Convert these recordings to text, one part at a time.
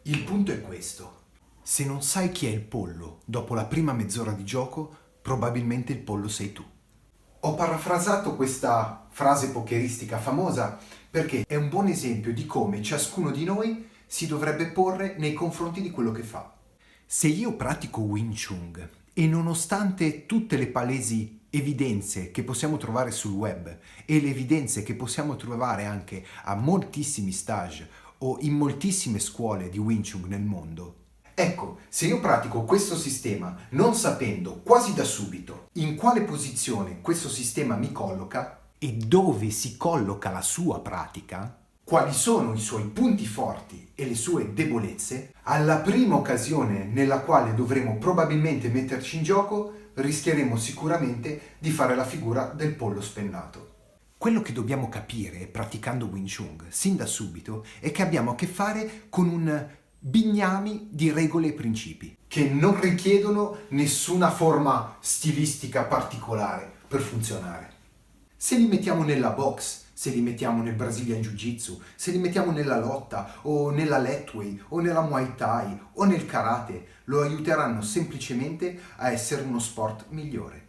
Il punto è questo. Se non sai chi è il pollo dopo la prima mezz'ora di gioco, probabilmente il pollo sei tu. Ho parafrasato questa frase pokeristica famosa perché è un buon esempio di come ciascuno di noi si dovrebbe porre nei confronti di quello che fa. Se io pratico Wing Chun e nonostante tutte le palesi evidenze che possiamo trovare sul web e le evidenze che possiamo trovare anche a moltissimi stage o in moltissime scuole di Wing Chun nel mondo, ecco, se io pratico questo sistema non sapendo quasi da subito in quale posizione questo sistema mi colloca e dove si colloca la sua pratica, quali sono i suoi punti forti e le sue debolezze, alla prima occasione nella quale dovremo probabilmente metterci in gioco, rischieremo sicuramente di fare la figura del pollo spennato. Quello che dobbiamo capire praticando Wing Chun sin da subito è che abbiamo a che fare con un bignami di regole e principi che non richiedono nessuna forma stilistica particolare per funzionare. Se li mettiamo nella box, se li mettiamo nel Brazilian Jiu-Jitsu, se li mettiamo nella lotta o nella Letway o nella Muay Thai o nel Karate, lo aiuteranno semplicemente a essere uno sport migliore.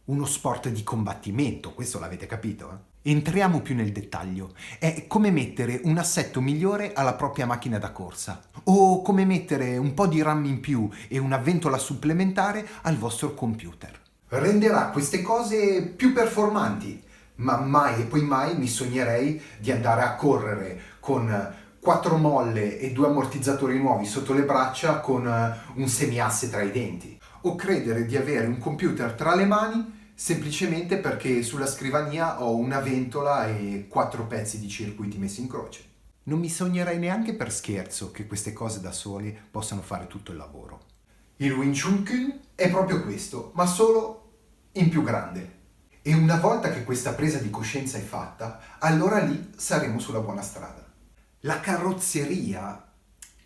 Uno sport di combattimento, questo l'avete capito? Entriamo più nel dettaglio. È come mettere un assetto migliore alla propria macchina da corsa o come mettere un po' di RAM in più e una ventola supplementare al vostro computer. Renderà queste cose più performanti, ma mai e poi mai mi sognerei di andare a correre con 4 molle e 2 ammortizzatori nuovi sotto le braccia con un semiasse tra i denti, o credere di avere un computer tra le mani semplicemente perché sulla scrivania ho una ventola e 4 pezzi di circuiti messi in croce. Non mi sognerei neanche per scherzo che queste cose da soli possano fare tutto il lavoro. Il Wing Chun Kung è proprio questo, ma solo in più grande. E una volta che questa presa di coscienza è fatta, allora lì saremo sulla buona strada. La carrozzeria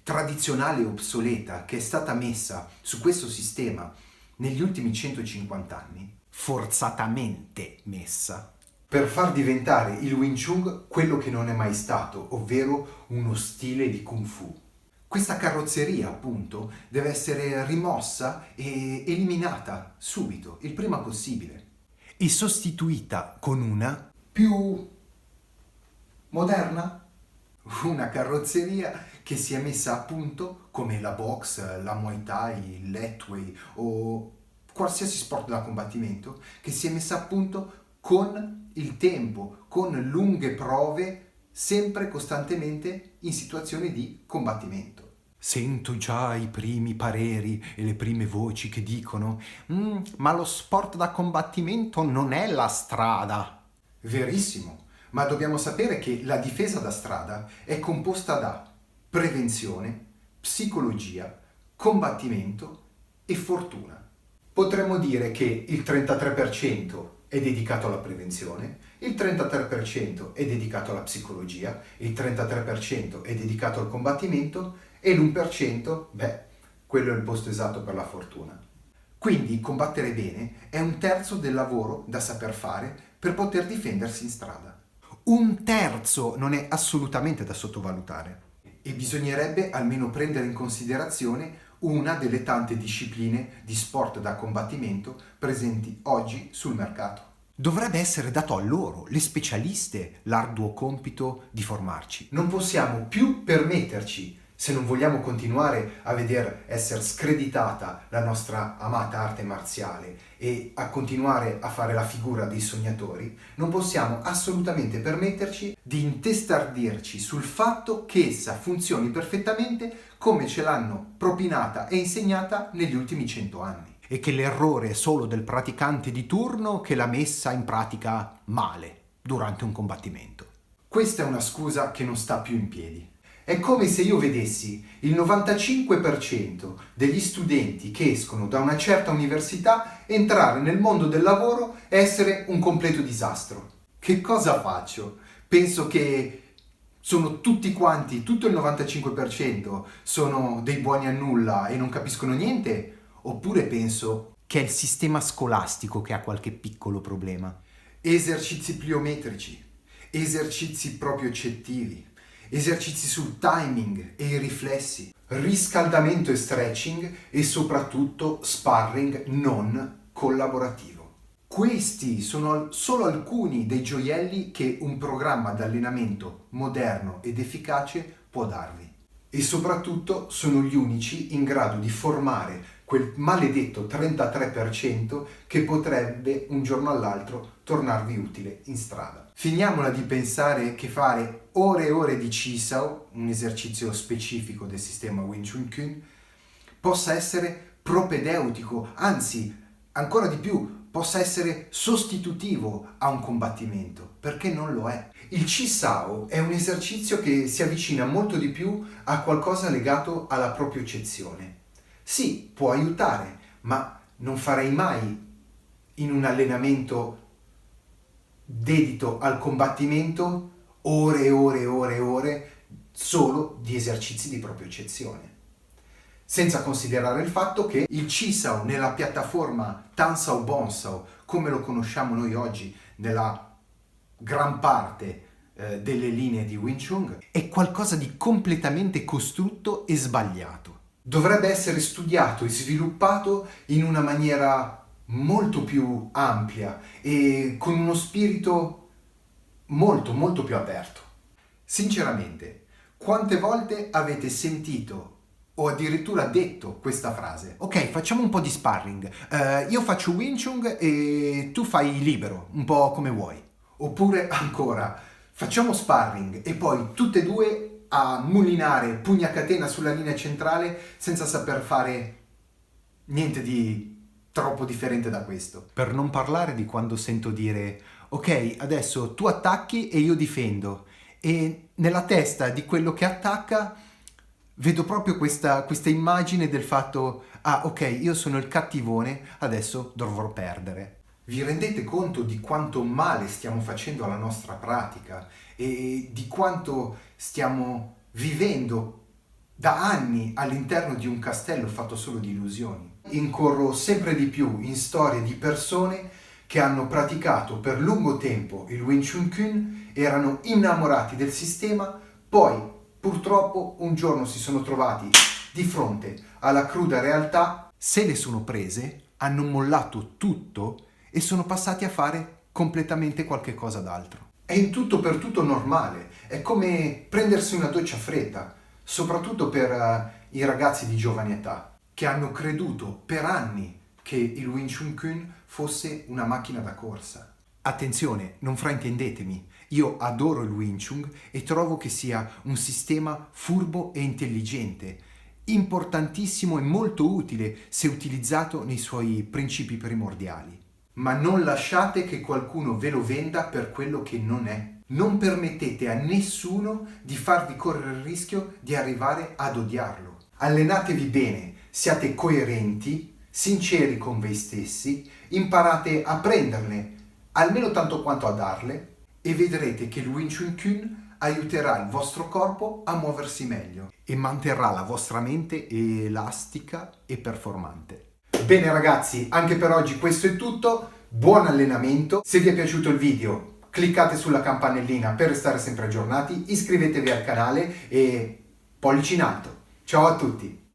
tradizionale e obsoleta che è stata messa su questo sistema negli ultimi 150 anni, forzatamente messa, per far diventare il Wing Chun quello che non è mai stato, ovvero uno stile di Kung Fu. Questa carrozzeria, appunto, deve essere rimossa e eliminata subito, il prima possibile, e sostituita con una più moderna, una carrozzeria che sia messa a punto come la box, la Muay Thai, il Letway o qualsiasi sport da combattimento, che sia messa a punto con il tempo, con lunghe prove, sempre costantemente in situazioni di combattimento. Sento già i primi pareri e le prime voci che dicono ma lo sport da combattimento non è la strada. Verissimo, ma dobbiamo sapere che la difesa da strada è composta da prevenzione, psicologia, combattimento e fortuna. Potremmo dire che il 33% è dedicato alla prevenzione, il 33% è dedicato alla psicologia, il 33% è dedicato al combattimento e l'1%, quello è il posto esatto per la fortuna. Quindi combattere bene è 1/3 del lavoro da saper fare per poter difendersi in strada. 1/3 non è assolutamente da sottovalutare e bisognerebbe almeno prendere in considerazione una delle tante discipline di sport da combattimento presenti oggi sul mercato. Dovrebbe essere dato a loro, le specialiste, l'arduo compito di formarci. Non possiamo più permetterci, se non vogliamo continuare a veder essere screditata la nostra amata arte marziale e a continuare a fare la figura dei sognatori, non possiamo assolutamente permetterci di intestardirci sul fatto che essa funzioni perfettamente come ce l'hanno propinata e insegnata negli ultimi 100 anni. E che l'errore è solo del praticante di turno che l'ha messa in pratica male durante un combattimento. Questa è una scusa che non sta più in piedi. È come se io vedessi il 95% degli studenti che escono da una certa università entrare nel mondo del lavoro e essere un completo disastro. Che cosa faccio? Penso che sono tutti quanti, tutto il 95% sono dei buoni a nulla e non capiscono niente? Oppure penso che è il sistema scolastico che ha qualche piccolo problema? Esercizi pliometrici, esercizi propriocettivi, esercizi sul timing e i riflessi, riscaldamento e stretching e soprattutto sparring non collaborativo. Questi sono solo alcuni dei gioielli che un programma di allenamento moderno ed efficace può darvi. E soprattutto sono gli unici in grado di formare quel maledetto 33% che potrebbe un giorno all'altro tornarvi utile in strada. Finiamola di pensare che fare ore e ore di Chisao, un esercizio specifico del sistema Wing Chun Kün, possa essere propedeutico, anzi, ancora di più, possa essere sostitutivo a un combattimento, perché non lo è. Il Chisao è un esercizio che si avvicina molto di più a qualcosa legato alla proprio-cezione. Sì, può aiutare, ma non farei mai in un allenamento dedito al combattimento ore e ore e ore e ore solo di esercizi di proprio-cezione. Senza considerare il fatto che il Chisao nella piattaforma Tansao Bonsao, come lo conosciamo noi oggi nella gran parte delle linee di Wing Chun, è qualcosa di completamente costrutto e sbagliato. Dovrebbe essere studiato e sviluppato in una maniera molto più ampia e con uno spirito molto molto più aperto. Sinceramente, quante volte avete sentito o addirittura detto questa frase? Ok, facciamo un po' di sparring. Io faccio Wing Chun e tu fai libero, un po' come vuoi. Oppure ancora, facciamo sparring e poi tutte e due a mulinare pugna a catena sulla linea centrale senza saper fare niente di troppo differente da questo. Per non parlare di quando sento dire ok, adesso tu attacchi e io difendo, e nella testa di quello che attacca vedo proprio questa immagine del fatto ah ok, io sono il cattivone, adesso dovrò perdere. Vi rendete conto di quanto male stiamo facendo alla nostra pratica e di quanto stiamo vivendo da anni all'interno di un castello fatto solo di illusioni? Incorro sempre di più in storie di persone che hanno praticato per lungo tempo il Wing Chun Kün, erano innamorati del sistema, poi purtroppo un giorno si sono trovati di fronte alla cruda realtà, se le sono prese, hanno mollato tutto e sono passati a fare completamente qualche cosa d'altro. È in tutto per tutto normale, è come prendersi una doccia fredda, soprattutto per i ragazzi di giovane età, che hanno creduto per anni che il Wing Chun Kün fosse una macchina da corsa. Attenzione, non fraintendetemi, io adoro il Wing Chun e trovo che sia un sistema furbo e intelligente, importantissimo e molto utile se utilizzato nei suoi principi primordiali. Ma non lasciate che qualcuno ve lo venda per quello che non è. Non permettete a nessuno di farvi correre il rischio di arrivare ad odiarlo. Allenatevi bene, siate coerenti, sinceri con voi stessi, imparate a prenderle almeno tanto quanto a darle e vedrete che il Wing Chun Kün aiuterà il vostro corpo a muoversi meglio e manterrà la vostra mente elastica e performante. Bene ragazzi, anche per oggi questo è tutto, buon allenamento, se vi è piaciuto il video cliccate sulla campanellina per restare sempre aggiornati, iscrivetevi al canale e pollici in alto, ciao a tutti!